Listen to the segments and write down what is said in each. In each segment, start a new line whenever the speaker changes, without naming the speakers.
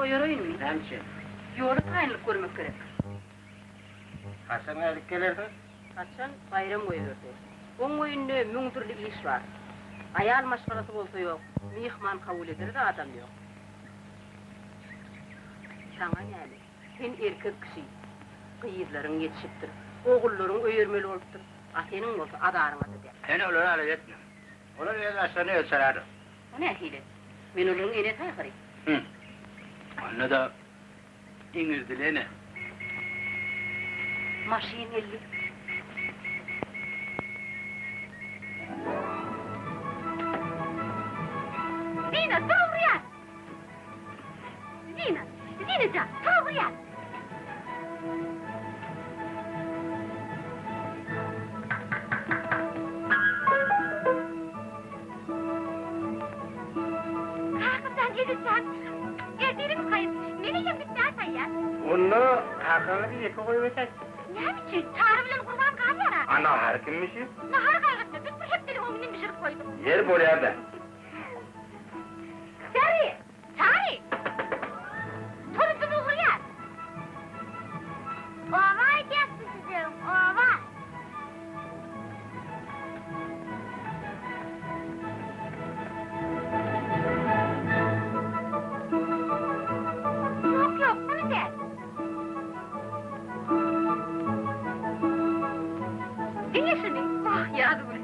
koyarayım mı?
Hemşin.
Yolu tayinlik görmek gerek.
Hasan gelip gelirdi.
Hasan bayram koyuyordu. Onun oyunda mün türlü iş var. Ayal maşgalası olsa yok. Mihman kabul eder de adam yok. Sana yani, sen erkek kişi. Kıyızların yetişiptir. Oğulların öyürmeli oluptur. Atenin olsa adarına da der.
Sen olanı alıp etmiyor. Onun yerine aşağıya ölçerlerdi.
O ne hile? Ben onun ene taykırı.
Hı. Anne da İngiliz dili ne?
Maşin elli. Zina, dur buraya! Zinacan, dur buraya! Kalkıptan gelirsen, geldiğini kayıp, nereye bitlersen ya?
Onu hakkını bir yeke koyuversen.
Ne biçim? Çağrı bilen kurban kalmana.
Ana har kimmişi?
Nahar kaygıtma, biz bir hep benim oğlumun bir şey koydum.
Yer buraya da.
Sari! Torununu buraya! Ova gelsin sizin, ova! Yok, bunu de! Dinle şunu! Ah, yaradı bunu!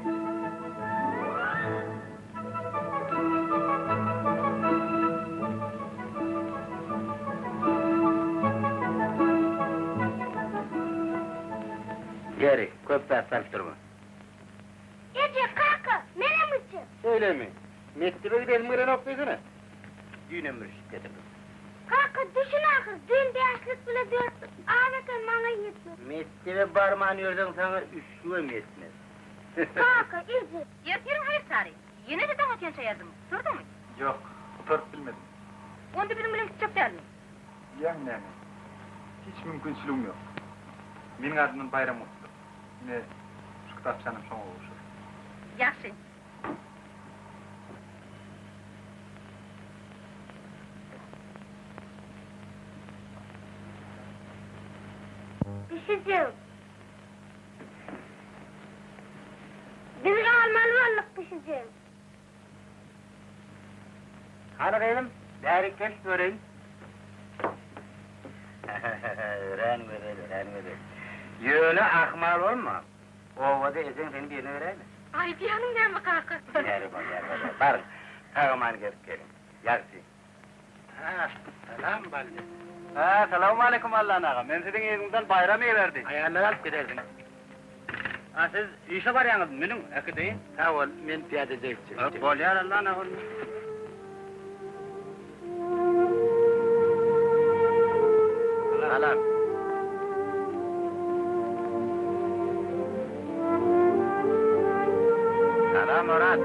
Geri, köpek sarıp durma.
Ece kalkı, nereye mısın?
Öyle mi? Mektebe gidelim öyle noktasına. Düğüne mürşit getirdim.
Kalkı, düşün akır, dün derslik bile dörtlük, ağabeyken bana yetmez.
Mektebe parmağını yordan sana üşüyor mu etmez?
Kalkı, Ece! Yatırım hayır Sari, yine de daha genç yazdım, sordu mu?
Yok, oturup bilmedim.
Onda benim bile gidecek değil mi?
Yani, hiç mümkünçülüğüm yok. Benim adımın bayram oldu. Yine şu kitapçanım şuna oluşur.
Yaxşı. Düşeceğim. Bizi almalı varlık düşeceğim.
Hani benim? Değeri keş göreyim. öğren. Yönü akmal olma. Ovada ezen seni birine vereyim mi?
Ay bir hanım gelme kalkı.
Gel bak. Barın. Ağaman gelin. Yaksın. Ha, selam balde.
Ha, selamun aleyküm Allah'ın ağa. Ben sizin evinizden bayram verdi.
Ayağını alıp gidersin.
Ha, siz işe var yalnız, benim akideyin.
Sağ ol, ben piyade zevkçiyim.
Bol yar Allah'ın ağa.
Salam. Salam Murat.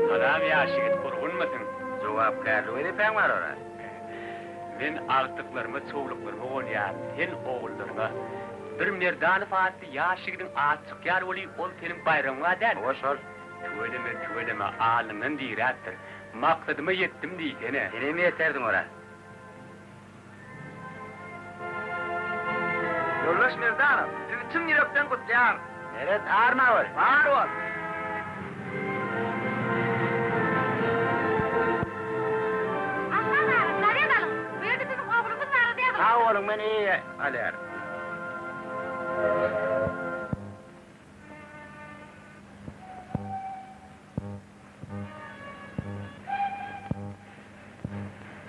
Salam ya, şigit kurgun musun?
Cevapkarlı öyle var orada.
Ben artıklarımı, çoğuluklarımı olayar. Sen oğullarına. Bir merdan fatih yaşıgidin açık yar oli, ol senin bayramına der.
Hoş ol.
Köyleme, alının dirattır. Maksadıma yettim diyene.
Seni mi yeterdin orada?
Yollaş merdanım, sizi tüm yürekten kutlayar.
Evet, ağırma var.
Var ol.
Aslan abi, nereye dalın? Bu yerde bizim oğlumuz nerede diye
Sağ olun, ben iyi alıyorum.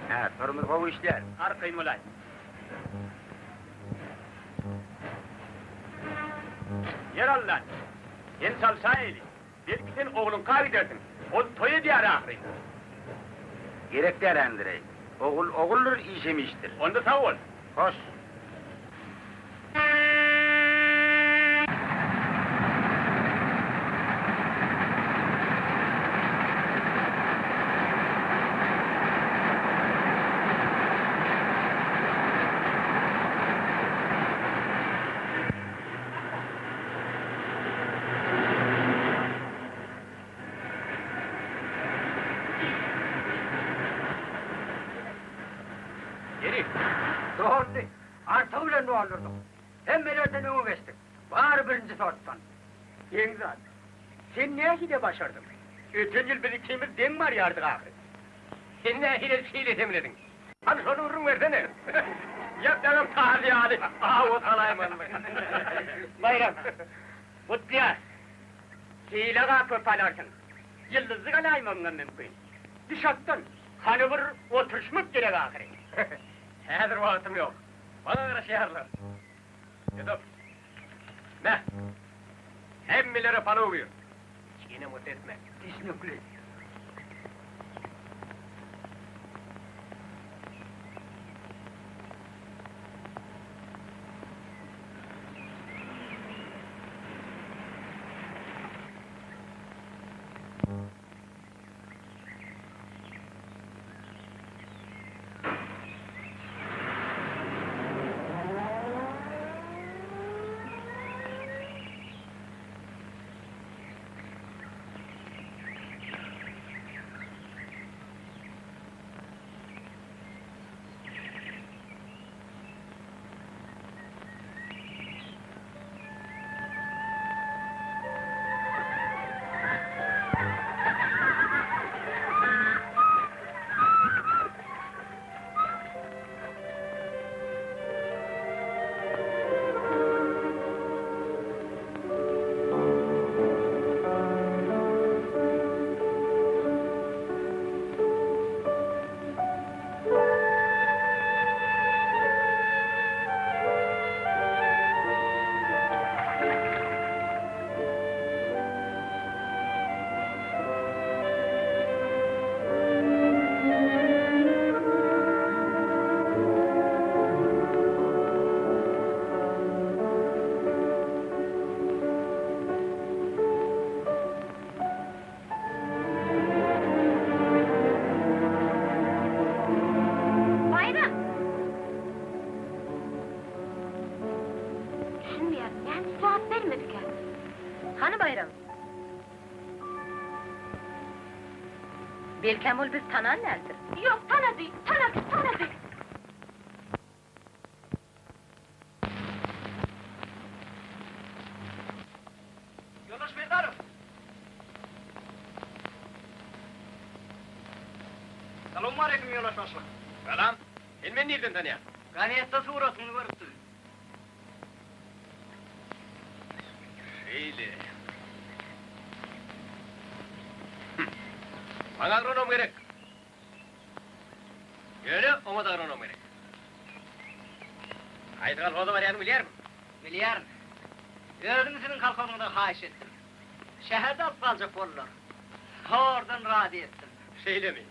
Ha, sorumuz bu işler.
Arkayım olay. Yer al lan. Sen salsa eli. Belki sen oğlun kahve dersin. O toya diyarı ahri.
Gerekler Andrei. Oğuldur işemiştir.
Onda sağ ol.
Hoş.
Geri.
Doğru. Artığıyla ne olurdu? Hem melodini o geçtik. Var birinci sorttan.
Yengzat. Sen ne hile başardın? Ötün yıl biriktiğimiz den var yardık ahir. Sen ne hile demledin? Hadi şunu vurun versene. Yap canım tabi yani. Aha o salayım anlık. Bayram. Mutluya. Hile kapı palarsın. Yıldızı kalayım ondan mümkün. Dışarıdan. Hani bir oturuşmak gerek ahiri. Hazır vaktim yok. Bana göre şehirler. Yudum. Ne? Hemmileri pana oluyor. Yine mutlu etme.
İsnükli.
Bayram! Düşünmüyor, yani cevap vermedi ki. Hani Bayram? Belkemul biz tanan nerdir? Yok, tanıdı.
Yolaş Merdarım.
Selamun aleyküm yolaş başla.
Selam. Sen beni nereden tanıyan?
Ganiyette suratını görüptü.
Şeyli. Bana agronom gerek. Öyle, ona da agronom gerek. Haydi kalfada var yani milyar mı?
Milyar. Gördüm senin kalkanını haş ettim. Şehirde aptalcık olurlar. Oradan razı ettim.
Şeyli mi?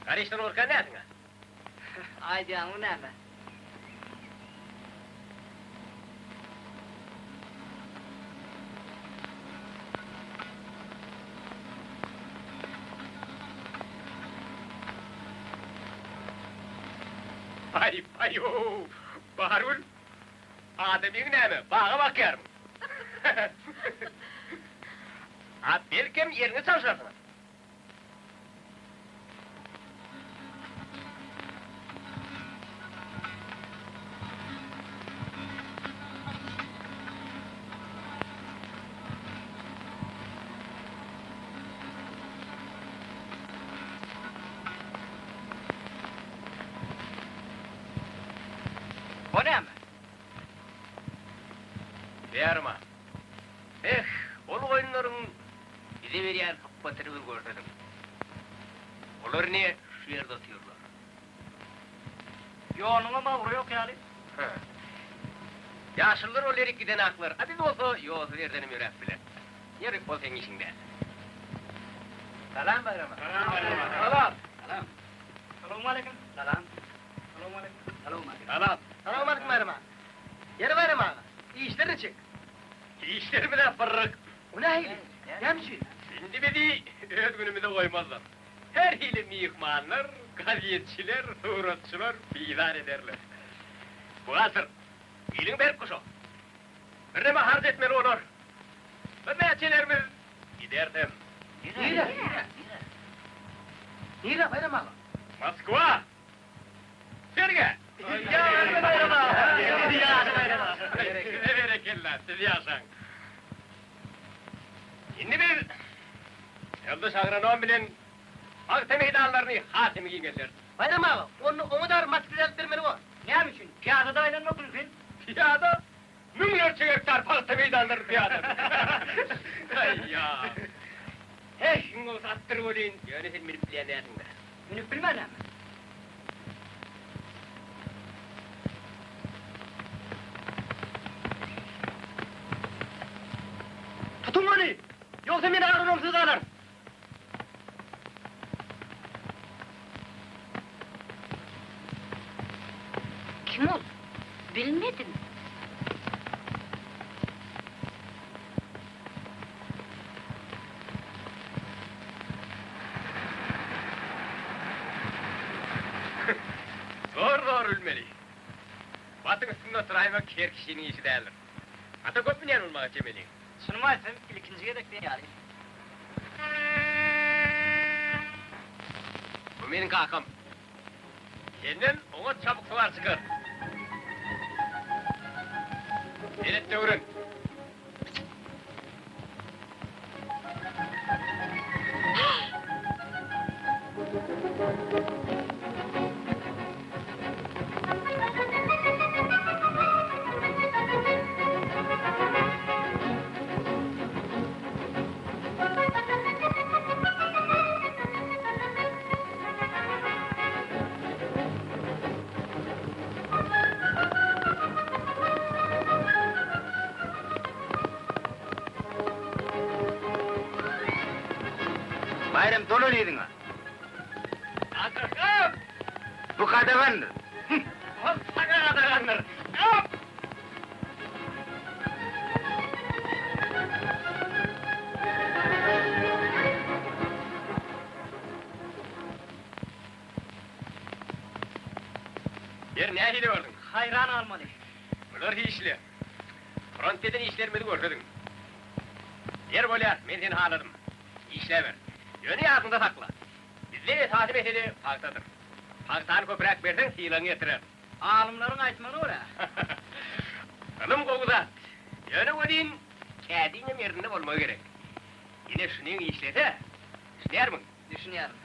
Karıştın orkan nesin ha?
Ay canım ne mi?
Ay ooo! Baharul! Ademin ne mi? Bağa bakıyorum. Ha, belki yerini çalışarsın.
O ne mi?
Değerma. Ol oyunların bize veriyen hakikatini bir gördüm. Onlar niye şu yerde atıyorlar?
Yoğunluğuma mavru yok yani.
Yaşlılar o lirik giden aklar. Hadi de olsa yoğuz verdenim yürek bile. Yürek ol senin işinde. Selam Bayram'a.
Selam.
Selam.
Selamun aleyküm. Selam. Selamun aleyküm. Selamun aleyküm.
Selam.
Selam aleyküm Bayram ağa. Yeri Bayram ağa. İyi işlerin çık.
İşlerimi de yaparız.
O ne hile? Yemşi.
Şimdi beni öz günümü de koymazlar. Her hile mihmanlar, gaziyetçiler, suratçılar fiilan ederler. Bu asır, ilin berk kuşu. Bir de harz etmeli olur. Ve bahçelerimiz giderdim.
Nire? Nire Bayram ağa.
Moskva! Serge! diyorsan. Şimdi bir Yıldız agronom bilen Akte meydanlarını hatimi giygeler.
Bayram ağa, onu da maskeli vermeli o.
Ne için? Piyadada aylanmak mümkün.
Piyada, münlerce hektar Akte meydanları piyada. Ay ya. Hey, şimdi o sattır olayım. Yani sen bilip bilen dersin de.
Minip bilmem ama.
Tutun onu! Yoksa beni agronomsuz alır.
Kim ol? Bilmedim.
Doğru ölmeli. Batın üstünde oturaymak her kişinin işi değerlir. Hatta köp bilen olmak cemeli.
Sunmaysam ikinci yedekten yani.
Bu benim kakam. Senden ona çabuk sular çıkar. Seyret de
Bayram dolu neydin ha?
Kakam!
Bu kadavandır.
O sana adaganlar! Kap! Yer ne hile vardın?
Hayran almalı.
Bunlar işler. Fronteden işlermedi görkedin. Yer bolyar, men seni haladım. İşlever. Yönü altında sakla. Bizleri takip eteli faktadır. Faktanı köprek versen hilanı getirir.
Alımların aytmanı ora.
Hanım kovuzat. Yönü o deyin, kâdinin yerinde olmak gerek. Yine şunu işlese, işler mi?
Düşünüyorum.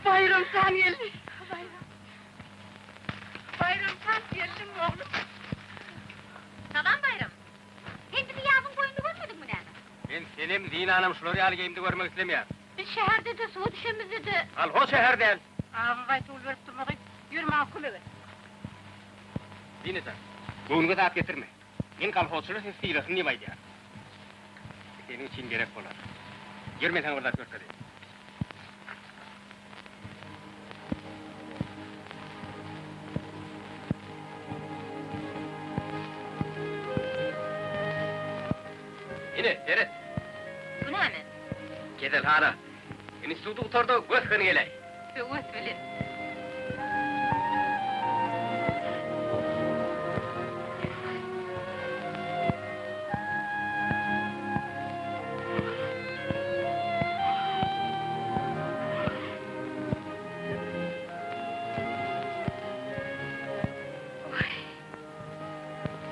Bayram sen geldin. Bayram sen geldin oğlum.
Tamam Bayram. Sen bir yağın boyunu görmedin mi nerede?
Ben Selim, Zina Hanım şuraya alıgayım da görmek istemiyorum.
Biz şehirde de su düşemizde de.
Al o şehirden.
Ağabey baytul verip durmadı. Yürüme akıl evet.
Zina sen, bugünkü saat getirme. Ben kalfozçulu sen sıyırasın demaydı ya. Senin için gerek olar. Girme sen orada görse Yine, seyret.
Bu ne mi?
Gedel hala. Beni sudu utardı, göz kanı geley.
Evet bilin.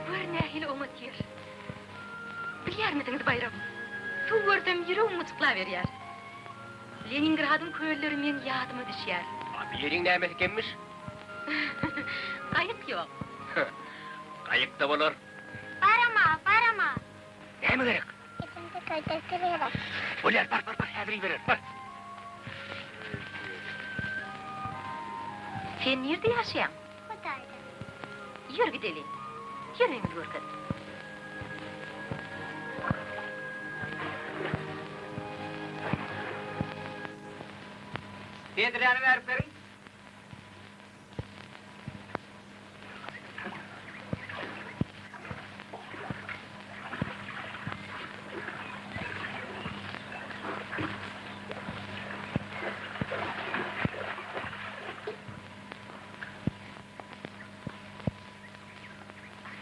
Var nehil umut yer. Bilir misiniz Bayram? Su gördüm yeri umutla veriyor. Leningrad'ın köyleri men yadıma düşer.
Abi yerin neymet ikenmiş?
Kayıt yok.
Kayık da olur.
Barama.
Ne mi gerek?
Şimdi kaydettiriyorum.
Oler, bak, hedri verir, bak.
Sen nerede yaşayan?
Buradaydı.
Yürü gidelim. Yürüyün Gürkut.
Bedriyanı verip verin.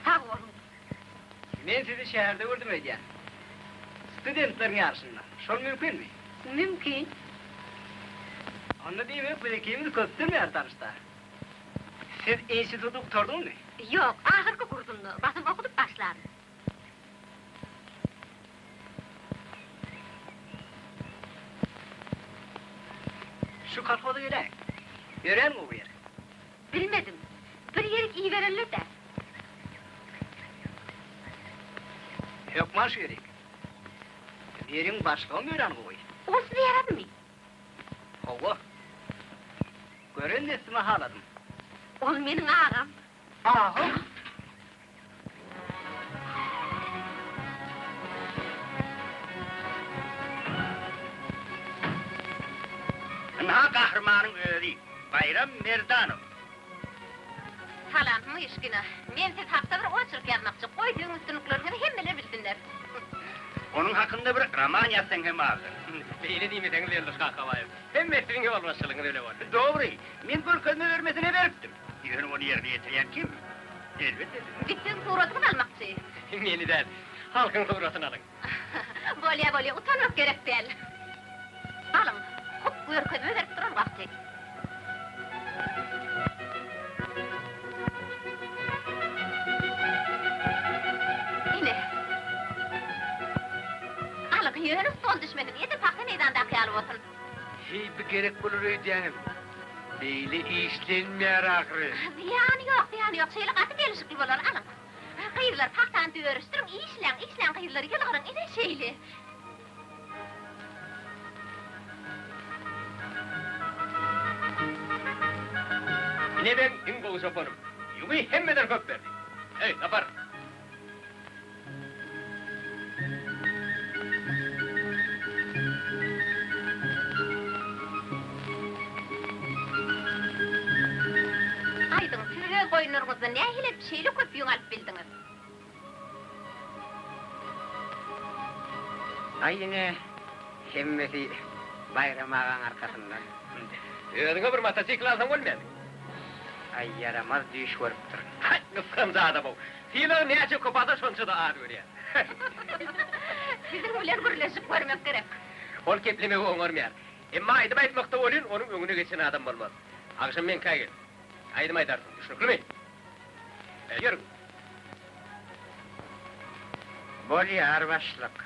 Ha oğlum.
Ben sizi şehirde gördüm Ece. Studentlerin yarışında. Şol mümkün mü?
Mümkün.
Onu değil mi? Birikimiz köptür mü her tanışta? Siz enstitüde kurtardın mı?
Yok, ahırkı kurdunlu. Basın okuduk başlar.
şu kalkodu öyle. Gören mi bu yer?
Bilmedim. Bir yerik iyi verirler de.
Yok mu şu yerik? Yerin başka mı gören bu yer?
Olsun yarar mı?
Hova. Gören de ismi haladım.
Ol benim ağam.
Aha!
Ha kahramanın öğrü, Bayram Merdanov.
Salam mı işkine? Men siz hafta bir oçurk yapmakçı. Koyduğun üstünlüklerini hemmeler bilsinler.
Onun hakkında bir roman yazsan hem ağır.
Beyni değil mi sen vermiş kakavayım? Hem mesleğin olmasılığın öyle var.
Doğru, men görkezme vermesine veriptim. Diyor onu yerine getiren kim? Elbette.
Bütün suratını almakçı.
Yeniden, halkın suratını alın.
Böyle utanmak gerek değil. Alın, hop buyur kızı verip durun vakti. İne. Alın, yönünüz sol düşmedin. Yedi pakta neyden de akıyal olsun.
Bir gerek bulur ödeyem. Beyli işlenmeyer ağrı.
Ziyanı yok. Şeyle katı gelişikli olur, alın. Kıyırlar paktan düğürüstürün, işlen kıyırları yılgırın, ile şeyli.
Yine ben kim kolu sopanım. Yuvi hemmeden köp verdi. Hey, yapar.
Aydın, size koyunlarınızda ne hilep şeyli köpüğün alıp bildiniz?
Ay yine hemmeti Bayram Ağa'nın arkasından.
Ödüne bir motosikl alsam olmayan.
Ay yaramaz düş varıptır.
Hay, nıkkın zadı bu. Filan ne açık kupada şonça da ağır öyle.
Sizin ulan birleşip görmek gerek.
Ol kepleme bu oңormayan. Emma aydım aytmakta olun, onun önüne geçen adam olmaz. Akşam men kaygın. Aydım aytarsın, düşünüklü mü? Yürü.
Bol yar başlık.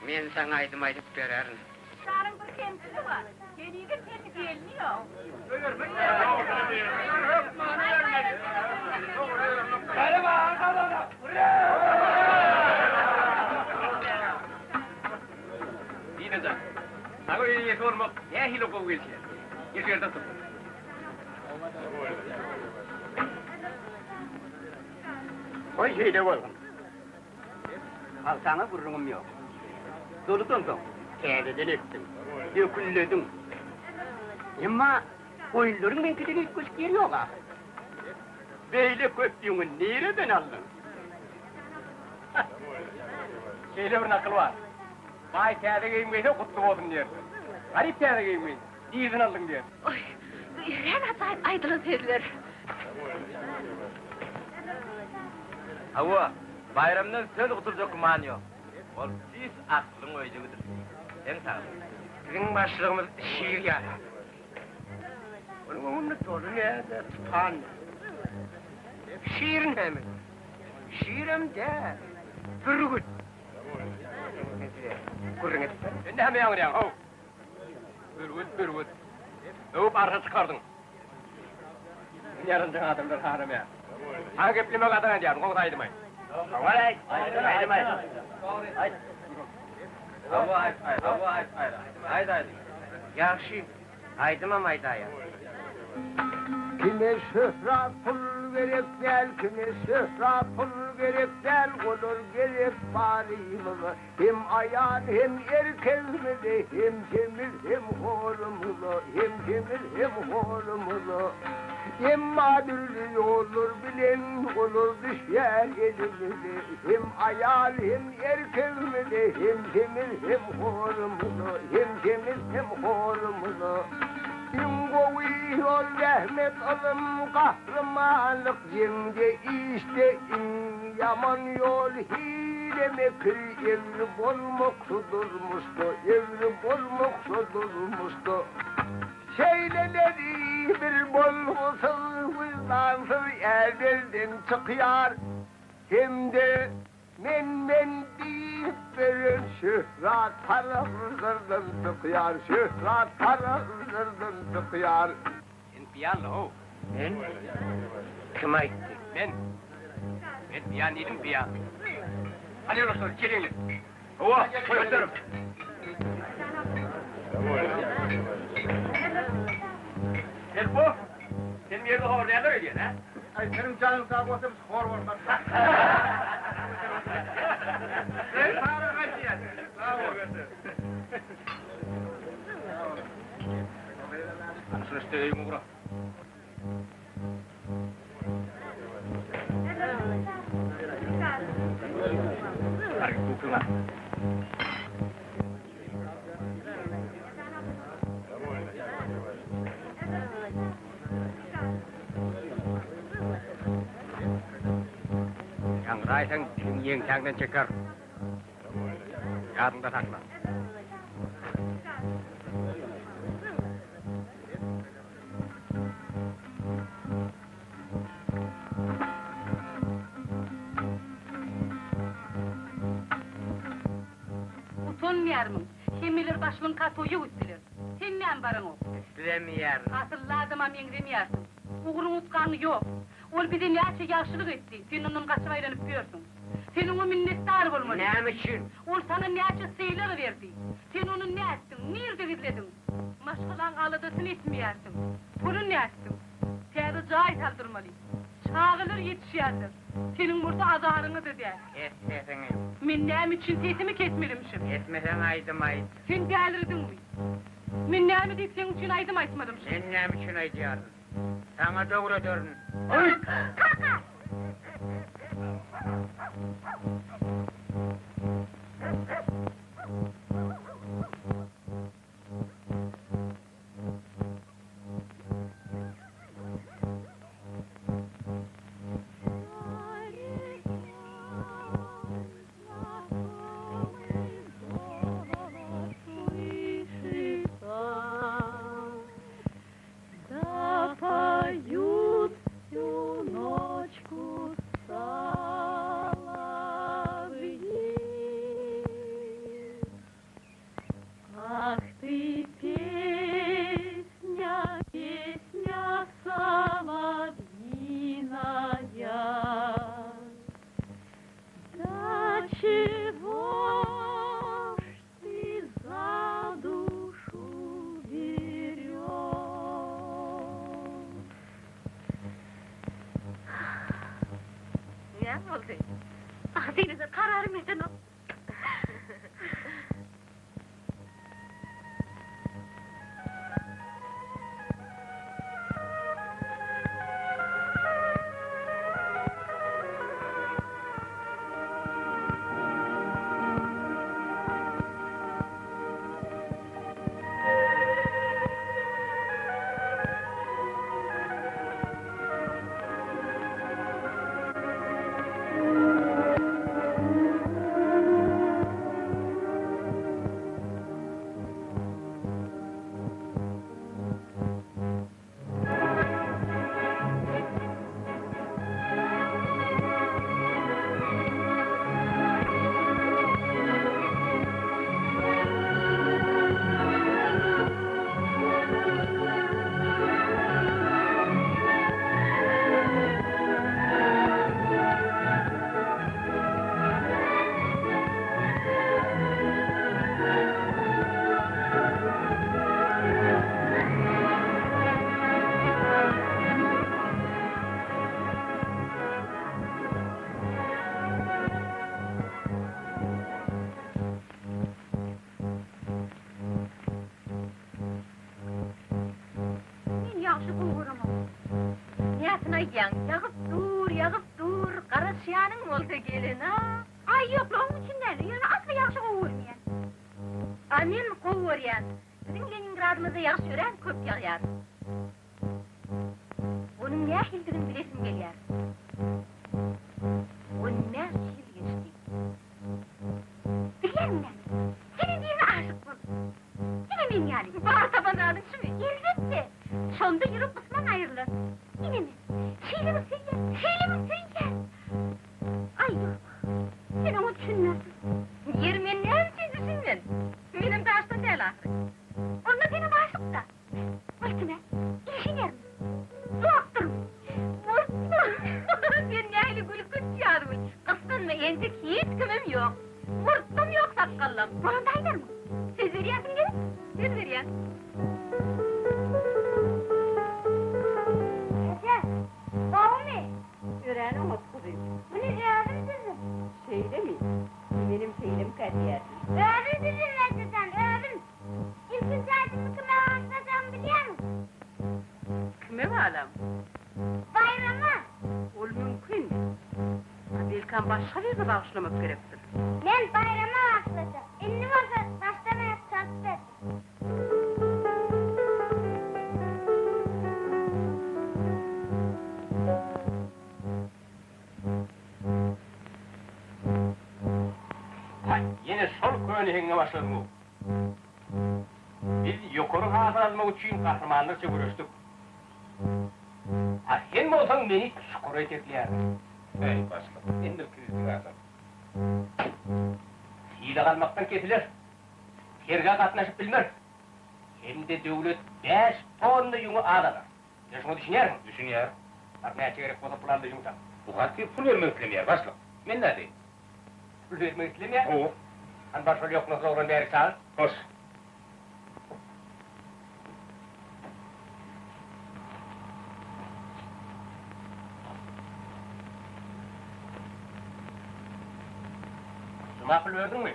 Men sana aydım aydıp vererim.
Sarın bir temsili var. Geliyor kendi gelmiyor.
Yine de. Sana öyle sormak, ne hilo kovu gelsin? Geçerden tut.
Koy şeyde oğlum. Al sana vururum yok. Dolu dondum. Kendiden ettim. Dökülledim. Ama oyunların benkiden hiç kuş geliyor ha. Böyle köptüğünü nereden aldın?
Şeyde bir nakıl var. Vay kâde giymeyi kutlu olsun diyor. Garip kâde giymeyi. İyiden aldın diyor.
Oy, yüreğin atayıp aydılın dediler.
Hava, bayramdan söz oturacak kuman yok. Ol siz aklın oyucudur. En sağ.
Bizim başlığımız şiir ya. Onun önünde dolu ne de tutan. Şiirin hemen. Şiirim de. Gürgüt. Kurun et.
Ben de hemen yanırıyorum, hov. Bürgüt. Öp arka çıkardın. Yarın adamlar haram ya. Hangi eplime kadar ediyordun, onu saydım ay.
Havalay. Haydi.
Hava, haydi.
Yaxşı. Haydi maydaya.
Kime şöhra pul verip gel, kime şöhra pul verip gel, olur gelip barımı. Hem ayan hem erkezmeli, hem cemil hem horumlu, hem cemil hem horumlu. Hem madürlü olur bilen, olur düşer elimli. Hem ayal hem erkezmeli, hem cemil hem horumlu, hem cemil hem horumlu. Yungovi yol rahmet alım kahramanlık yenge işte yaman yol hile mekri evri bolmoksudurmuştu evri bolmoksudurmuştu şeyleleri bir bolgusuz vicdansız ellerden çıkıyor hem de men deyip verir şührat taraflardan tıkıyar, şührat taraflardan tıkıyar.
Sen piyan o.
Ben?
Kim aytti? Ben piyan değilim piyan. Hadi dostlar gelin. Ova koyuyorum. Sen bu? Sen bir yerde horlayanlar ödüyorsun ha?
Ay senin canın sağ olsun hor olmaz.
Sen sağ kaçıyorsun. Sağ ol. Anlaşılıştı eyim uğra. Hareket bu kına. Yang dilin yeng çangdan çeker. Yadında takla.
Utanmayarmın. Hemmeler başımın katoyu üstüler. Hemen barın o.
Bilemiyer.
Asılladıma men demeyersin. Uğrun utkanı yok. Ol bize neçe yaşlılık etti. Sen onun kaçıma aylanıp görsün. Sen ona minnettar olmalı.
Ne için?
Ol sana neçe seyler verdi. Sen onu ne ettin? Nerede gizledin? Maşkalan ağladasını etmeyersin. Bunu ne ettin? Seni cahit aldırmalı. Çağılır yetişerdir. Senin burada azarını da der.
Etmesene.
Men nem için sesimi kesmelimişim.
Etmesen aydım aydım.
Sen delirdin mi? Men nem deyip senin için aydım aytmadım.
Sen ne için aydıyordun? Sana doğru dörün.
Kalka!
Поют всю ночку соловьи. Ах ты, песня, песня соловьиная, да чего ж ты за душу берешь?
Ne oldu? Ah denize kararım edin o. Men yaxşı bulguramam. Niyatına yağıp dur, qarasyanın olsa gelin ha. Ay yok, onun için ne? Yani aslı yaxşı qovurmayan. Amen qovuryan. Bizim Leningradımızda yaxşı ören köp yağyar. Onun ne hildigini bilesim gelyer. O ne hilginçti. Biliyor musun? Senin birine aşık buldum. Yine min yani. Bağırsa bana aldın şunu. Elbette. Sonda yürüp kısman ayrılır. Yine mi? Şeyle mi sen yer? Ay yok. Sen Senin mutluyum. Bu ne öğrenim kızım? Şeyde mi? Benim şeyim kariyer. Öğrenim kızım gerçekten, öğrenim. İlkin saatimi kime ağırladığımı biliyor musun? Kime mi alam? Bayrama. Ol mümkün. Belki başka bir bağışlamak gerektir. Ben bayrama ağırlayacağım. Elini başlamaya çalıştım.
Yine sol köyüne başladı bu. Biz yukarı hazır almak için kahramanlıkça görüştük. Ha, sen mi olsan beni çukur etekler. Ey başkan, sen de krizdin ağzın. Hile kalmaktan kesilir. Terga katnaşıp bilmez. Hem de devlet 5 tonlu yunu ağdalar. Ya şunu düşünüyor musun? Düşünüyor. Bak ne gerek olsa planlı yumuşak. Bu kadar pul vermek istemiyor başkan. Ben ne diyeyim? Pul vermek istemiyor? O. Han başrol yok nasıl oğlan değeri sağ. Hoş. Cuma pul verdin mi?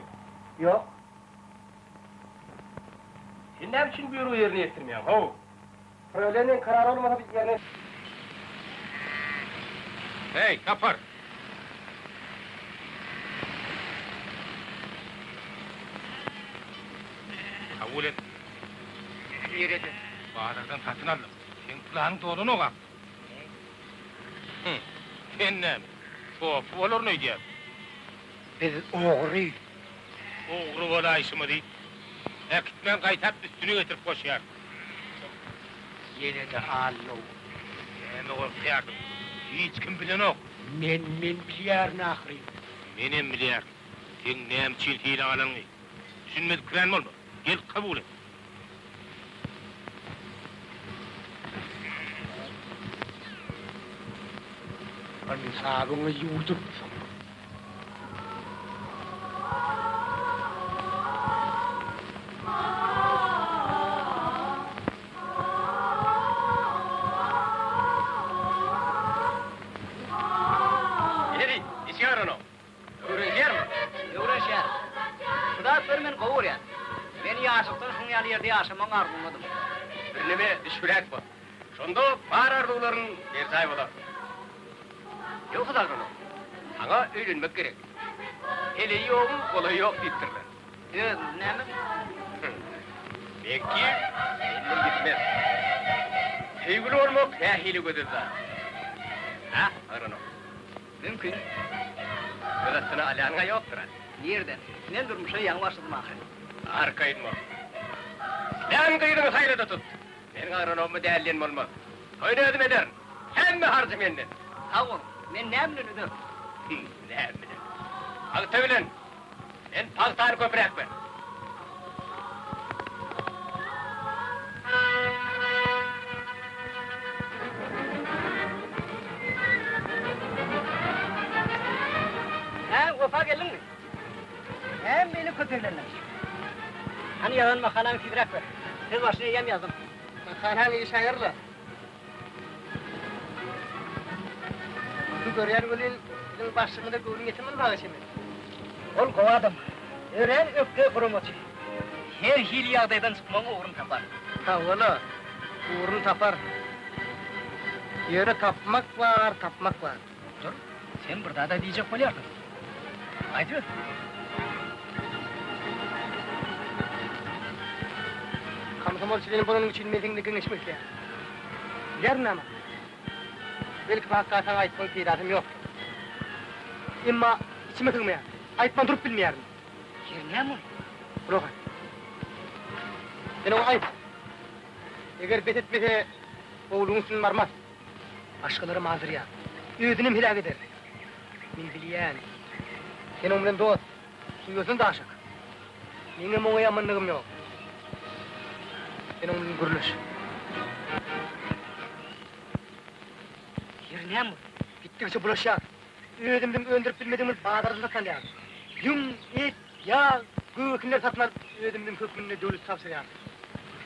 Yok.
Sen ne biçim büyürü yerine getirmiyorsun? Ho!
Öğlenin kararı olmadan biz yerine...
Hey, kapar! Kabul et.
Yürüdün.
Bahadardan satın aldım. Sen planın doğrunu o kap. Hı, sen ne mi? Soğuk olur ne diyor?
Biz oğruyuz.
Oğru olayışı mı değil? Ekitmen kaytap üstünü getirip koşuyor.
Yine de allo.
Yani o kıyardım. Hiç kim bilen yok.
Men biliyer nahri.
Benim bilir. Sen neyim çiltiyle alanı. Düşünmedik kıran mı olma? Gel kabul et.
Hani sağını yurdum.
İleri, işi var onu. Öğrenci mi?
Uğraşar. Kuda förmen kovur ya. Ben yaşıktan şun yani yerde yaşamam arzuladım.
Birneme düşürek bu. Şonda var arzuların bir sahibi olar. Yoksa da onu. Ana öğrenmek gerek. Hele yok, kolay yok deyiptirler.
Ne mi?
Belki elim gitmez. Sevgili olmak ne hile gödürdü. Ha, arın o.
Mümkün.
Kırasına alanga yoktur.
Nereden? Ne durmuşa yan başladım ahir.
Arkayın mı? Ben kıydını hayırda tut. Ben arın o mu değerlenme olmaz. Öyle ödüm ederim. Sen mi harcım yendin?
Havur. Ben ne bilin ödüm?
Ne bileyim. Akta bilin. Ben paltar köprek ben.
He, ofa geldin mi? Hem beni kötülerler. Hani yazan makalan fidrak ver. Tez başına yem yazdım. Makalan iyi şairli. Şu görüyen gülün bizim başlığında gülün getirmeli bağı şimdi. Ol kovadım. Öğren öptü kurumotu. Her hili yağdaydan çıkmamı uğrun tapar. Ha ola. Uğrun tapar. Yere tapmak var, tapmak var. Dur, sen burada da diyecek oluyordun. Haydi. Komsomolçiliğin bunun için metingde gönüşmüş ya. Yarın ama. Belki hakikaten ayıpmak iradım yok. Ama içime kılmayan, ayıpman durup bilmeyerim. Yerine mi? Bırakın. Ben o ayıp. Eğer betete oğlunuzun varmaz. Başkaları mazır ya. Ödünüm hilak eder. Min biliyen. Sen onunla dost. Suyuyorsun da aşık. Benim ona yamanlığım yok. Sen onunla gürülüş. Yerine mi? Gittikçe bulaşar. Ödümden öndürüp bilmediğimiz bağlarında sanıyar. Yum, et, yağ, gıkınlar satmaz. Ödümden kökünle dövülüp savsayar.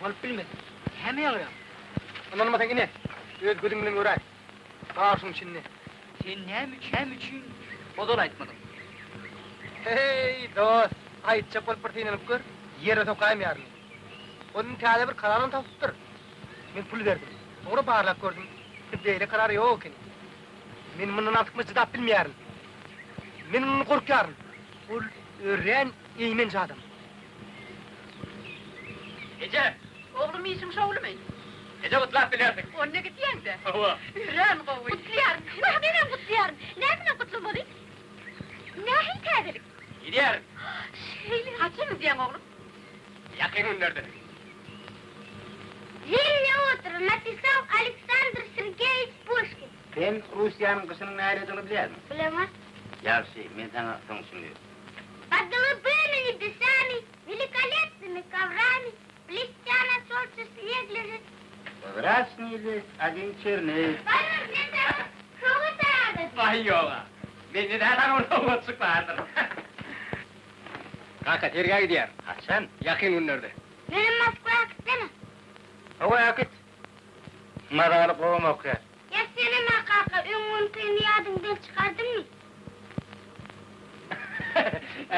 Olup bilmedi. Hem yanıyor. Ondan olmasan yine. Öd gözümden uğray. Bağırsın şimdi.
Sen hem üçün odol aytmadın.
Hey dost, aytça polportinelip gör, yere tokayım yarın. Onun tane bir kararını tapıptır. Men pul verdim. Onu bağırlap gördüm. Böyle karar yok eni. Men bundan artık mı çıdap bilmeyerim. Men onu korkuyorum. Ol öğren eğmenci adam.
Ece!
Oğlum iyisin şoğlum ey.
Ece kutlar bilerdik.
Onunla gidiyen de.
Hava!
Üren kovuy. Kutlayarım. Nereden kutlayarım? Nereden kutlamalı? Ne hikayelik?
Gider!
Şeyli kaçınız diyen oğlum?
Yakın günlerde.
Zilni oturun, Natisov Aleksandr Sergeyevich Pushkin.
Ben Rusya'nın kışının nerede biliyorum.
Bilemez.
Yavşi, ben sana son sunuyorum.
Под голубыми небесами, великолепными коврами, блестя на солнце снег лежит.
Красный лист, один черный.
Поймешь, где-то шелотада.
Vay yola! Ben de daha onu çıkardım. Kanka terga gidiyor.
Hasan,
Yakın günlerde.
Benim Moskva'ya gitsene.
hava yakıt. Madalı kovam okuyor.
Ya senin makaka, ünlü yadından çıkardın mı?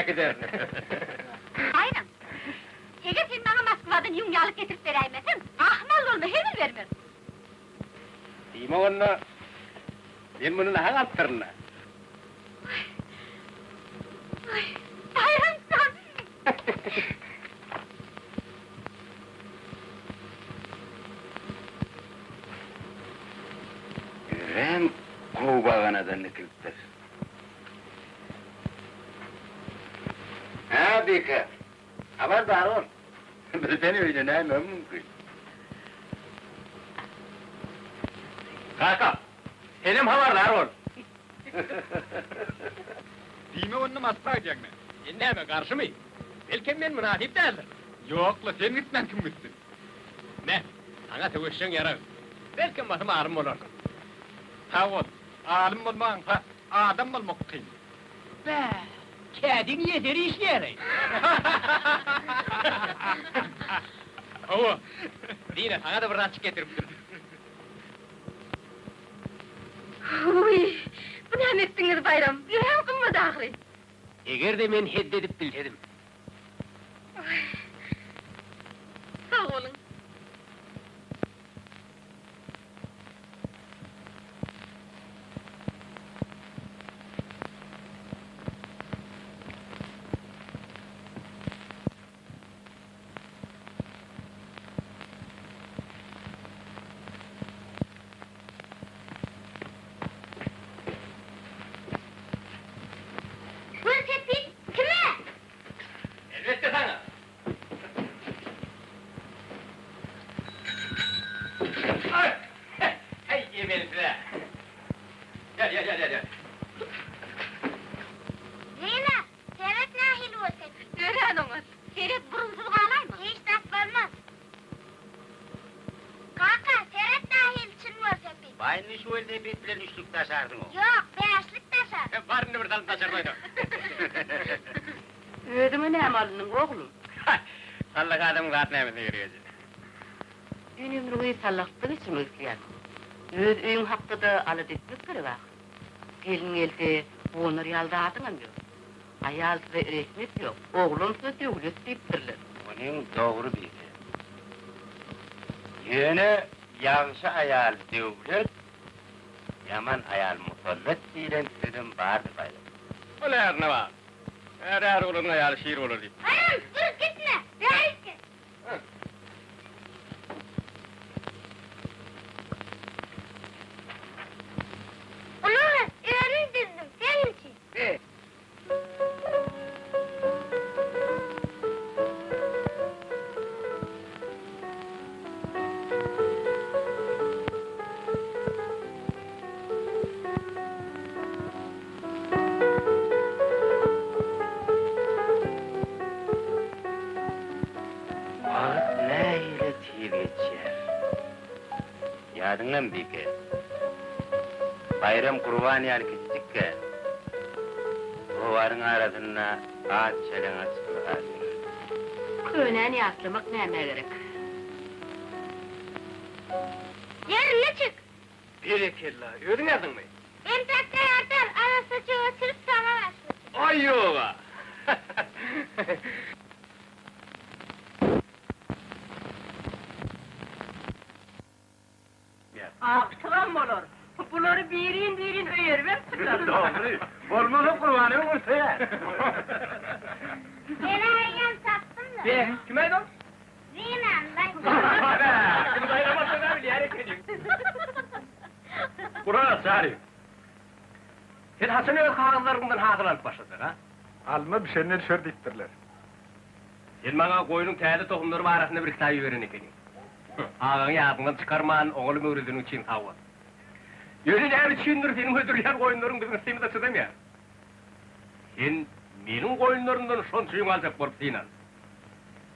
Gider.
Aynen. Eğer sen bana Moskva'dan yungalık getirip vereymesin, ahmal olma, hemen vermez.
Değil mi onunla? Ben bunun hangi attırına?
Ay, bayram sen!
Öğren, kovbağına da nıkılttır. Ha Bika, haberdar ol. Beni öyle ne mümkün.
Kanka! Benim haberdar ol.
Değil mi onu maspa edecek mi?
Dinleme karşı mı? Belki ben münasip değildir.
Yok la sen gitmen kim gitsin?
Ne? Sana tevişen yarar. Belki başım ağrım olur.
Ha ol, alim olman ha, adam olmak kıyım.
Be! Kedin yederi işleyerek.
Hava,
Dine sana da bir raçık getirip dur.
Uy, bu ne ettiniz bayram? Yüreğim kımmadı ahri.
Eğer de men heddedip bilseydim.
Sağ olun.
Bu sepet kime?
Elbette sana. Ay! Hey yemeğini size. Gel.
Zeyna, seyret nahil o sepet.
Gören oğuz, seyret burunsuz ağlar mı?
Hiç tatlanmaz. Kaka, seyret nahil için o sepet.
Bayını şu elde bitbilen üçlük taşardın o.
Yok, beşlik taşar.
Varını bir dalın taşırmaydı.
Ödümü ne malının oğlum?
Allah adamın rahatına emine yürüyecek.
Dün ömrümü sallıktığın için özleyen. Öz öğün hakkı da alıp etmek kere bak. Gelin elde, onur yalda adına yok. Ayaltıda resmet yok, oğlum söz devlet deyiptirler.
Onun doğru bildi. Yine yanlış ayal devlet, yaman ayal musallat diyen sözüm vardı bayram.
Öyle her ne var? Her oğlunun ayağı şiir olur deyip.
Ayağım, dur gitme. Reis git. Ulan, öğrenci dizdim, senin için.
Ne? Vaat ne ile tiyir geçer. Yadından bir kez. Bayram kurban yani küçükken. Ovarın arasına ağaç çelen açılır.
Köynen yaslamak neme gerek?
Yerine çık.
Bir ekella, öğrenerdin mi?
Entekte yartar, arası çıvıtırıp sana başlıyor.
Ay yola!
Aktıran olur. Bunları birin öyer ver çıkarım.
Doğru. Olmalı kurbanı olsa ya.
Gelen sattım da.
De, kime de?
Zinem ben.
Kim bayramazsa da bile yer ekledim. Buraya Sari. Sen Hasan Öğül kağınlarından hatılanıp başladın ha?
Alma bir şeyler şör dittirler.
Sen bana koyunun təyəli tohumları arasında bir sayı verin ekenin. Ağanı yadından çıkarman, oğlum öğrüdüğün için hava. Yönün her üçündür senin öldürülen koyunların bizim istemiz açıdam ya. Sen benim koyunlarımdan son suyun alacak borp sinan.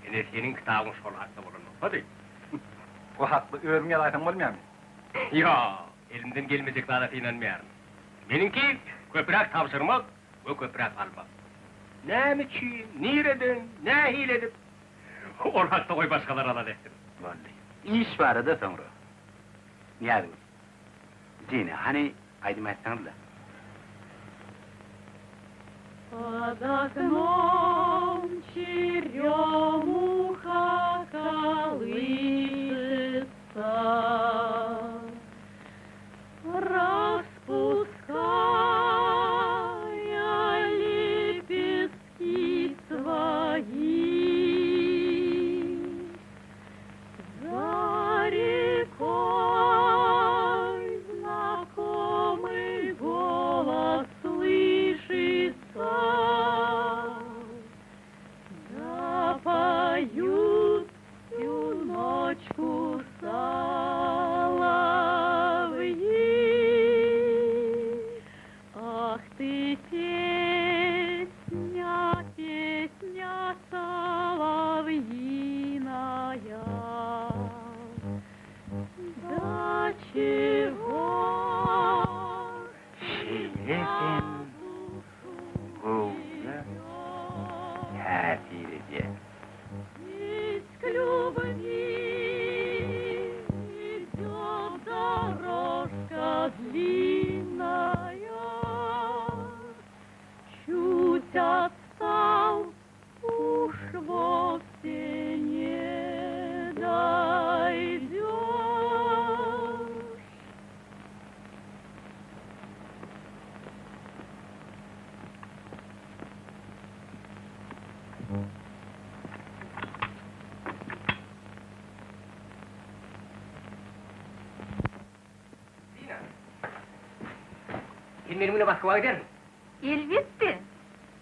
Yine senin kitabın sol hakta bulunur. Hadi.
O haklı öğrümge aytan olmayan mı?
Ya, elimden gelmeyecek daha inanmayarım. Benimki köpürek tavsırmak ve köpürek almak. Ne biçim, nereden, ne hiledim. Ol hakta koy başkaları alal ettim.
Vallahi. İş var da sonra. Niye Zine, hani aydım etsen da.
Под окном черемуха колышется, распуская лепестки свои. За рекой знакомый голос слышится, запоют всю ночку соловьи. Ах ты, песня, песня соловьиная, до чего
Şehretin Бога кафирде.
Ведь к любви идет дорожка длинная, чуть отстал, уж вовсе не дойдешь.
Sen benimle baskıva gider misin?
Elbette.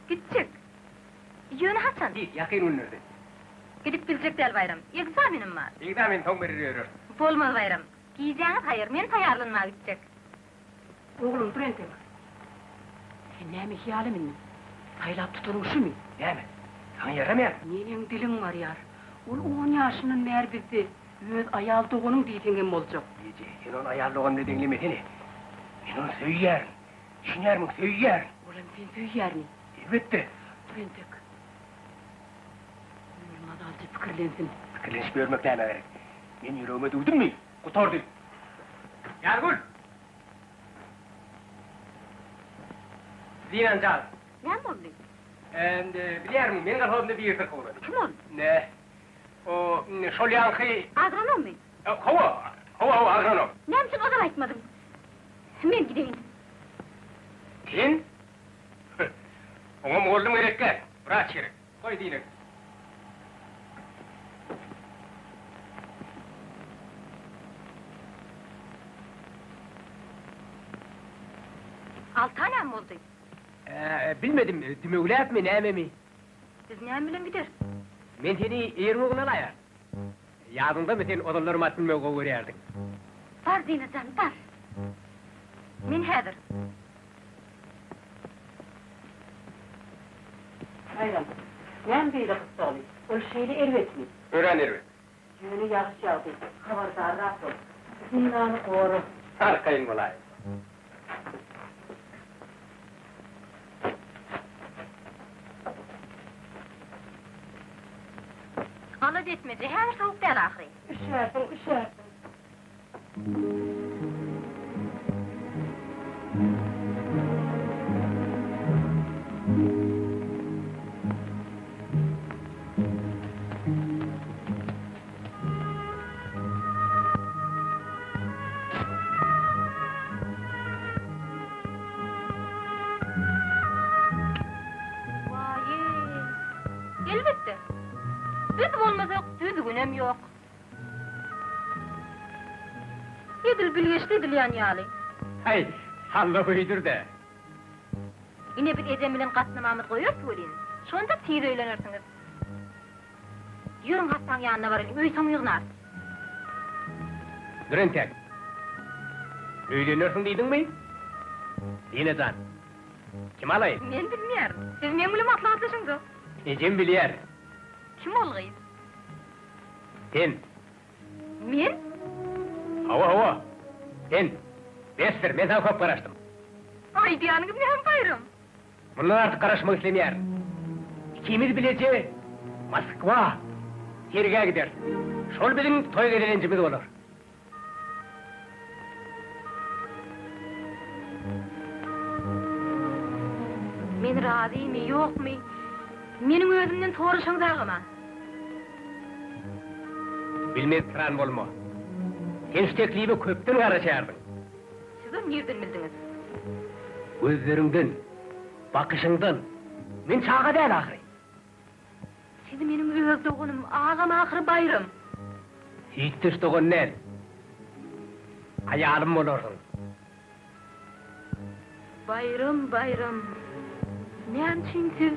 Gidecek. Yönü Hasan.
Değil, yakın ünlürdü.
Gidip bilecek del bayram. Egzaminim var.
Egzamin ton veriyor.
Bolmaz bayram. Giyeceğiniz hayır, men tayarlanmaya gidecek.
Oğlum dur ente bak. Sen neymiş yalimin? Taylap tuturun şu mu?
Değil mi? Sana yaramıyor.
Nenin dilin var yar. Ol 10 yaşının mer bizdi. Öz ayal doğunun deytingen olacak.
Gece, sen onu ayarlığın ne dinlemesene. Ben onu söylerim. Düşüner mi söylerim.
Oğlum sen söyler mi?
Elbette.
Dur entek. Olmaz azıcık fikirlensin.
Fikirlenip görmek değil mi? Ben yüreğime duydun mu? Kurtardım. Gel gül. Zinan çağır.
Ne mi oldu?
Biliyor musun, benim kafamda bir yırtık oldu.
Kim oldu?
Ne? O, şol yankı...
Agronom mu?
Hava, agronom.
Ne misin o da etmedim. Ben gideyim.
Sen? Ona mı oldum gerek gel. Bırak içeri. Koy dini.
Altı tane mi oldu?
Bilmedim, dümevlet mi, ne mi?
Biz ne bileyim gider.
Ben seni yerine alayar. Yadında mı sen odalarıma atılmaya kovuveriyordun?
Var Zinetcan, var. Men hädir.
Bayram. Nem beyli kız olayım. Ol şeyli elbet mi?
Öğren Ervet.
Yönü yaxşı aldı. Habardar rahat ol. Zindanı koru.
Arkayın kolay.
Alıp etmece, her soğuk der ahri.
Üşersin, üşersin. Vay, elbette. Biz olmasak düzgünem yok. Edil bilgeçli edil yani.
Hay, halla buydur da.
Yine bir Ecem bilen katlamamız koyuyor söyleyin. Şonda tez öylenirsiniz. Yürün Hasan yanına varalım, öysam yığnar.
Durun tek. Öyleniyorsun deydin mi? Yine can. Kim alayım?
Men bilmiyorum. Siz men bilen atlatışınız o.
Ecem biliyer.
Kim olgayız?
Sen.
Men?
Hava. Sen. Bestir, ben sana çok karıştım.
Ay diyanınız ne bayram?
Bundan artık karışmak istemiyorum. İkimiz bilece Moskva, Sergeye gider. Şol bizim toy gedilencimiz olur.
Men razıyım, yok mu? Menin özümden soruşun dağıma.
Bilmez kıran bolma. Sen şu teklifi köpten karışardın.
Siz o nereden bildiniz?
Gözlerinden, bakışından, men çağa değil ahire.
Siz menin öz doğunum, ağam ahırı bayram.
Hiç düştüğün ne? Hayalim olursun.
Bayram. Ne için siz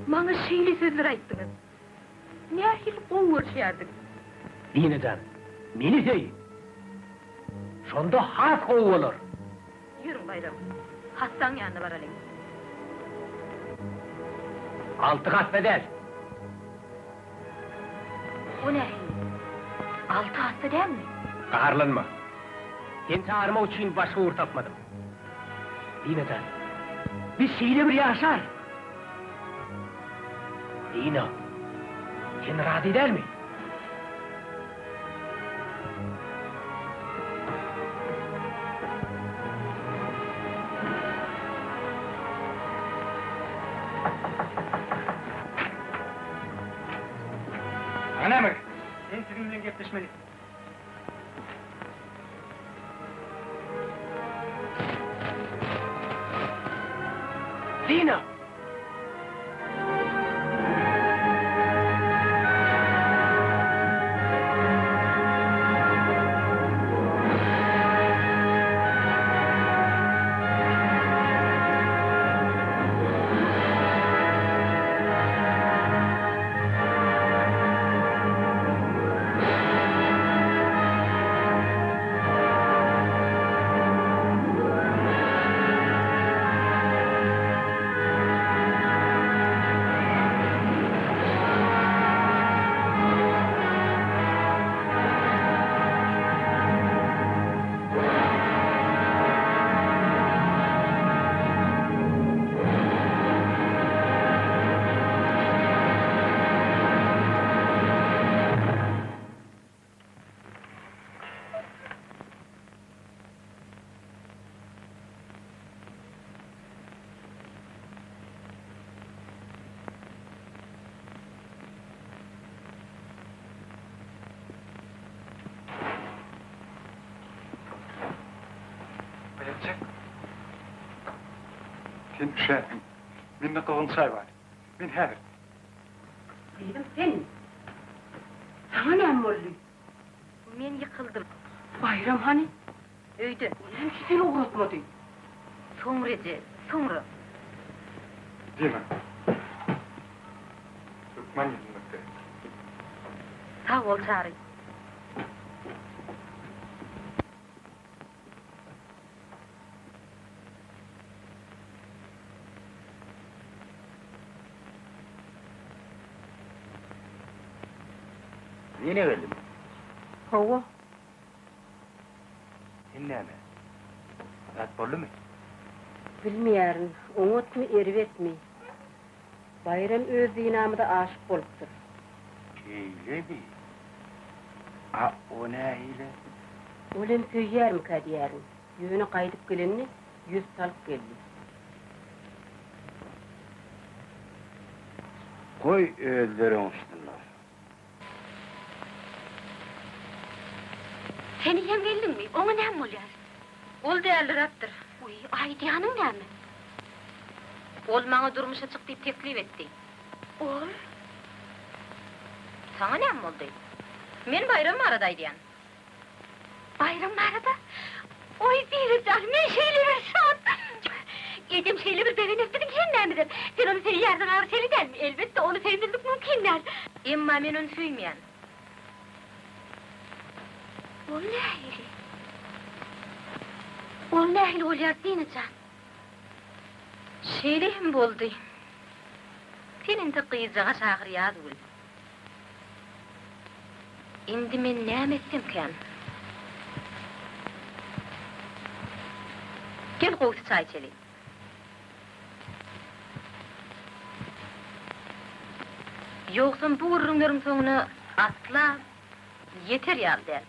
bana şeyli sözler ayttınız? Ne ahil kovurşardık?
Dine can, meni söy. Şonda has kov olur.
Yürün bayram, Hasan yanına varalım.
Altı kat bedel.
O ne? Altı hasta değil mi?
Kaharlanma. Sen çağırma için başka uğur tapmadım. Dine can, biz şeyle bir yaşar. Dina, sen razı eder mi? Ana mı?
Ben sizinle gepleşmeliyim.
Dina!
Bayılacak. Sen düşerdin. Minne kılın say var. Min her.
Dedim sen. Sana ne oldu? Men yıkıldım. Bayram hani? Öydü. Hem ki seni uğratmadı. Sonra.
Değil mi? Türkmen yüzündeki.
Sağ ol çağrı.
Yine geldim.
Hava.
Sen ne mi? Rahat bollu mu?
Bilmeyerin, umut mu, ervet mi? Bayram öz dinamıda aşık bolupdur.
Öyle mi? A, o ne öyle?
Olim söyyer mi kadiyerin? Yöne kaydıp gelenini yüz salıp geldi.
Koy ellerin üstüne.
Seni hem geldin mi? Ona ne mi oluyor?
Ol değerli raptır.
Uy, Aydiyan'ın ne mi?
Ol bana durmuşa çık deyip teklif etti.
Ol.
Sana ne mi oldu? Men bayram aradaydı yani.
Bayram arada. Oy bir canım, ne şeyleri sat! Yedim şeyle bir devin öptüdün kendindir. Sen onu seni yerden ağır seni der mi? Elbette onu sevindirdik mümkünler.
Emma men onu suymayan.
Ol ne ehli? Ol ne ehli oluyor değil can?
Şeyleyim boldu. Senin de kıyıcağa çağır yağdı ol. Indi men ne etsem kan? Gel kovsi çay içelim. Yoksa bu ürünlerin sonuna atla yeter ya der.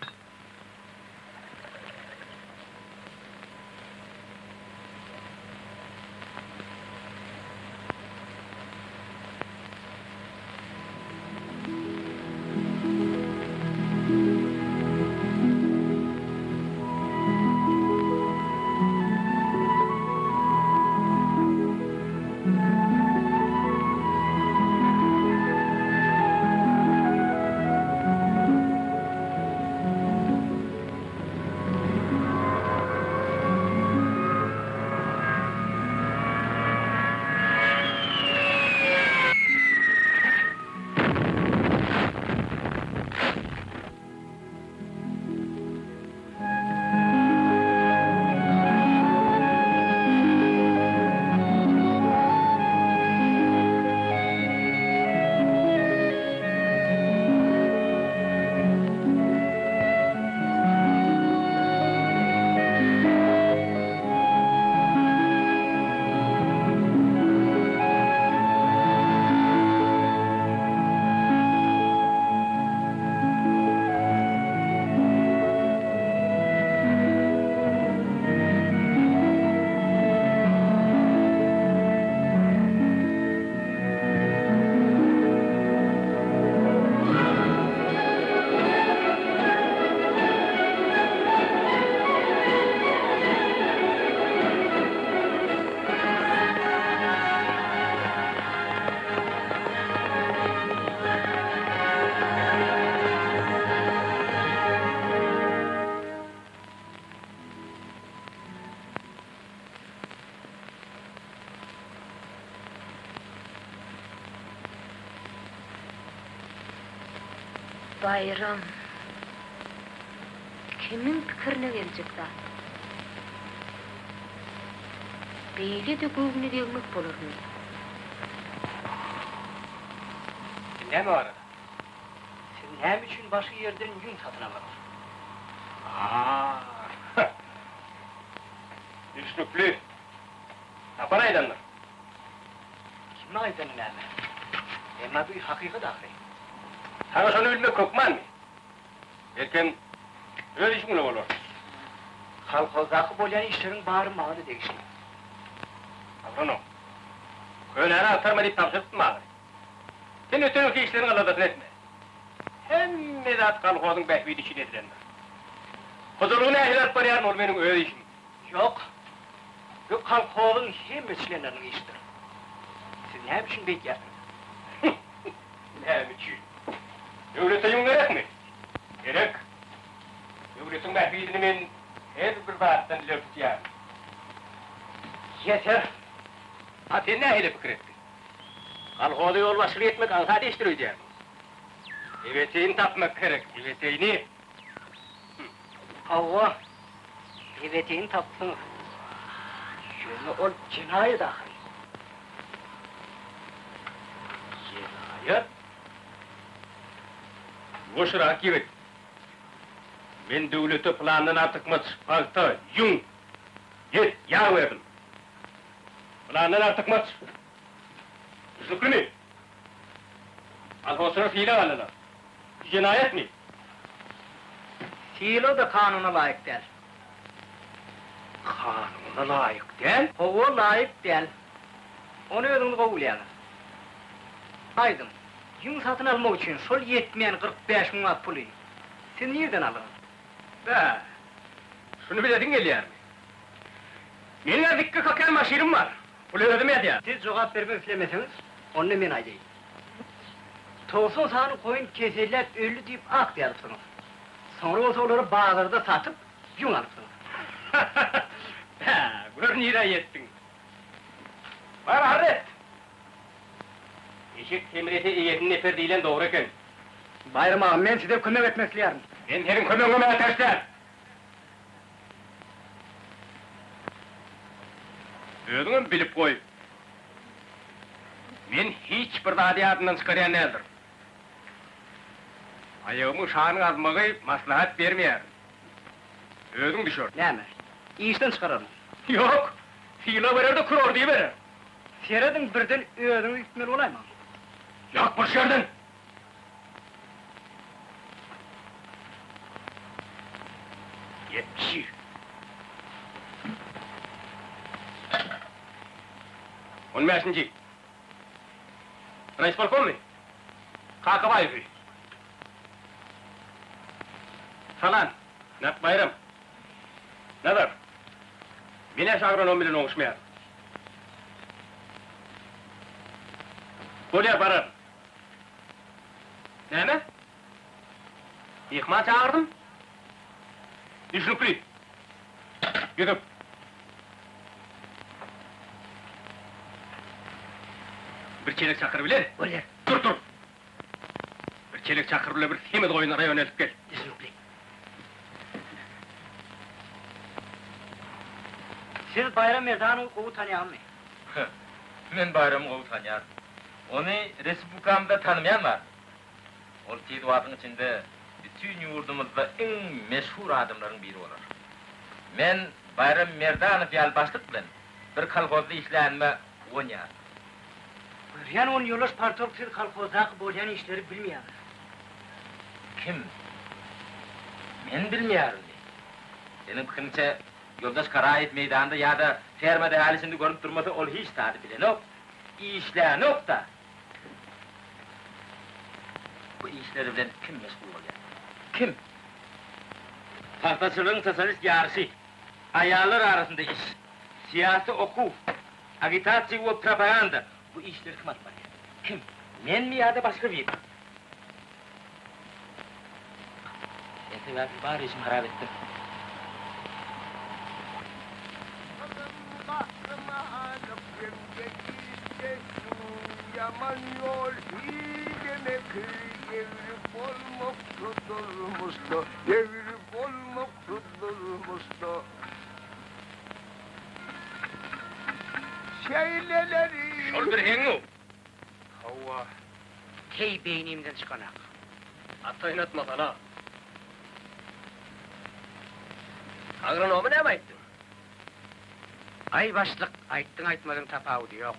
Bayram. Kimin fikrine gelecek zaten? Beyle de göğünü delmek bulur mu?
Ne mi arada?
Sen hem için başka yerden yün satın alır.
Üstlüklü. Tapan aydanlar.
Kime ait ne mi? Ama bir hakikat ahri.
Sana şunu bilmek kokman mı? Erken öyle iş mi olur?
Halkozdaki bolan işlerin bağrı mağdı değişti.
Avrono. Köylere aktarma deyip tavsiyetin mi ağır? Sen ötürü işlerin aladasını etme. Hem mezat kalkozun behvidi için edilenler. Huzurluğuna ehlat var yarın ol benim öyle işim.
Yok. Yok halkozun hem işlerinin iştir. Sen hem için bekleyin.
Ne biçim? Devlet'e gerek mi? Gerek. Devlet'in behvidini men her bir vaattan ileri tutuyam.
Yeter.
Ha sen ne öyle fikir ettin? Kalkozu yol başını etmek anka değiştireceğim. Eveteğini tapmak gerek, eveteğini.
Allah. Evetini taptın. Şöyle ol cinayet ahri.
Cinayet? Boşurak evet. Ben devlete planından artık çıkmakta, yun. Yet, yağ verdim. Planından artık Zıkkı mı? Alfonsuna fiile alına. Cinayet mi?
Fiilo da kanuna layık der.
Kanuna layık değil.
Hova layık değil. Onu ödünü kovulayanı. Aydın, yün satın almak için sol yetmeyen 45 manat pulu. Sen nereden alırın?
Be, şunu biledin gel yani. Benim dikkat kakan maşirim var. Pulu ödemedi ya.
Siz cevap vermek istemeseniz, onu men aylayayım. Toğsun sahanı koyun keserler ölü deyip ak yarıpsınız. Sonra olsa onları bağlarda satıp yün alırsınız.
Ha, gör nire yettin. Var Harret. Eşek temireti iyetini neferdiyle doğru eken.
Bayram ağam, ben size kömek etmek isterim.
Ben senin kömeğime tersler. Ödünü bilip koy. Men hiç bir dadi adından çıkaryan neldir. Ayağımı şanın azmağı maslahat vermeyer. Ödün düşür.
Ne mi? İşten çıkarırım.
Yok, fiila verir de kuror diye verir.
Seredin birden öğünü yükmeli olay mı?
Yok boş verdin. Yetşi. On beşinci. Reis balkon mu? Kalka bayırı. Falan, net bayram. Nedir? Mine agronom bilen oluşmayar. Kolye barar. Ne mi? Yıkma çağırdım. Düşünüklü. Gidip. Bir çeyrek çakır bile.
Öyle.
Dur. Bir çeyrek çakır bile bir Himmet oyunlara yönelip gel.
Düşünüklü. Siz Bayram Merdan'ı kovu tanıyan mı?
Men Bayram oğlu tanıyar. Onu Respublikamda tanımayan var. Ol Tidvat'ın içinde bütün yurdumuzda en meşhur adamların biri olur. Men Bayram Merdanov yalbaşlık bilen bir kolxozda işlenme oynayar.
Yani onun yolaş partok siz kalkozak boğayan işleri bilmeyen.
Kim? Men bilmiyorum. Senin fikrince yoldaş Karayip meydanında ya da fermada halisinde görüp durmasa ol hiç tadı bilen yok. İşler yok da. Bu işleri bilen kim meşgul oluyor? Kim? Tahtaçılığın sosyalist yarışı, ayarlar arasında iş, siyasi oku, agitasyon ve propaganda, bu işleri kim atmalı? Kim? Men mi ya da başka biri? Yeter abi, bari işimi harap ettim.
Yaman yol hile devirip olmaktadır musta, devirip olmaktadır musta. Şeyleleri...
Şol bir hengu.
Hava, key beynimden çıkanak.
Hatta inatma sana. Agronomu ne mi ettin?
Ay başlık, ayttın aytmadın tafavudi yok.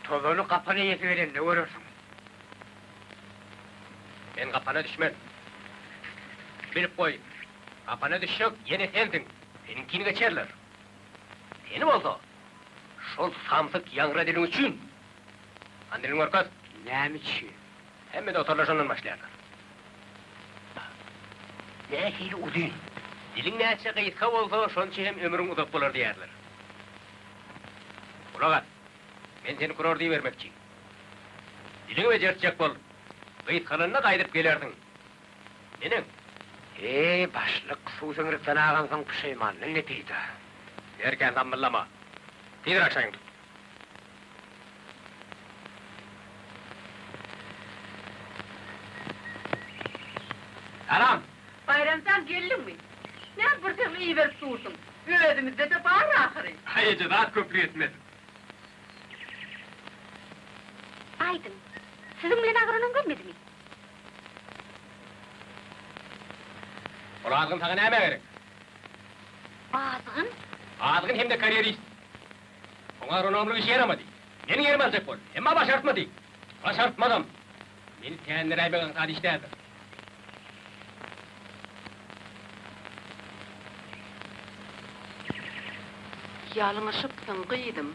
Tozunu kapını yetiverin, ne görürsün?
Ben kapana düşmem. Bilip koy. Kapana düşecek, yine sendin. Seninkini geçerler. Benim oldu. Şol samsık yangra dilin için. Andilin orkaz,
Neymiş?
hem de otorlaşandan başlarlar.
Ne hili udun?
Dilin ne açık itka olsa, şonçu hem ömrün uzak bulur diyerler. Ulagat, ben seni kuror vermekçiyim. Dilini becertecek bol. Gıyıt kanalına kaydıp gelerdin. Benim.
Başlık, susun rıftan ağansın pişeymanlığın ne deydi?
Derken zammıllama. Tidir akşayın tut. Anam!
Bayramdan geldin mi? Ne yapırsın iyi verip durdun? Öğredimizde de bağır ahırı.
Hayıcı daha köprü etmez.
Aydın, sizin bilen agronom görmedi mi?
Ola azgın sana ne gerek?
Ağzın,
Azgın hem de kariyerist. Ona agronomluk işe yaramadı. Beni yerime alacak bol. Ama başartmadı. Başartmadım. Beni teyenlere aybeğen kardeşlerdi.
Yalınışıpsın, kıydım.